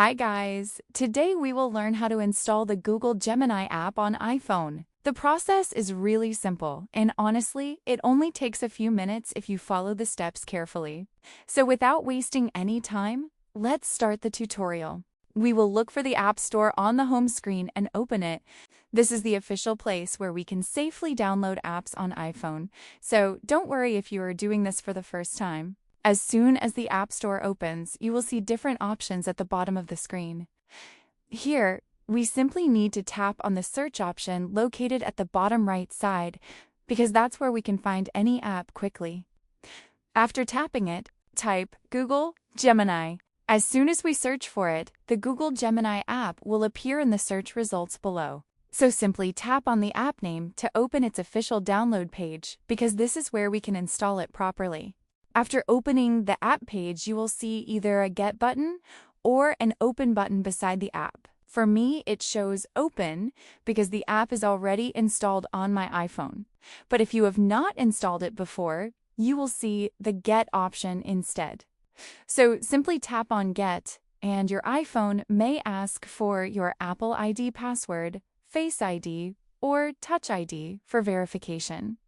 Hi guys! Today we will learn how to install the Google Gemini app on iPhone. The process is really simple, and honestly, it only takes a few minutes if you follow the steps carefully. So without wasting any time, let's start the tutorial. We will look for the App Store on the home screen and open it. This is the official place where we can safely download apps on iPhone, so don't worry if you are doing this for the first time. As soon as the App Store opens, you will see different options at the bottom of the screen. Here, we simply need to tap on the search option located at the bottom right side, because that's where we can find any app quickly. After tapping it, type Google Gemini. As soon as we search for it, the Google Gemini app will appear in the search results below. So simply tap on the app name to open its official download page, because this is where we can install it properly. After opening the app page, you will see either a Get button or an Open button beside the app. For me, it shows Open because the app is already installed on my iPhone. But if you have not installed it before, you will see the Get option instead. So simply tap on Get, and your iPhone may ask for your Apple ID password, Face ID, or Touch ID for verification.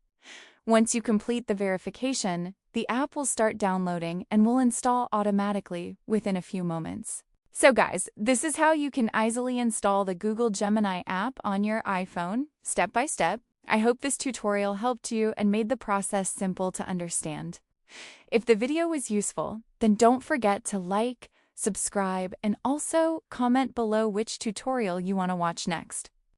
Once you complete the verification, the app will start downloading and will install automatically within a few moments. So guys, this is how you can easily install the Google Gemini app on your iPhone, step by step. I hope this tutorial helped you and made the process simple to understand. If the video was useful, then don't forget to like, subscribe, and also comment below which tutorial you want to watch next.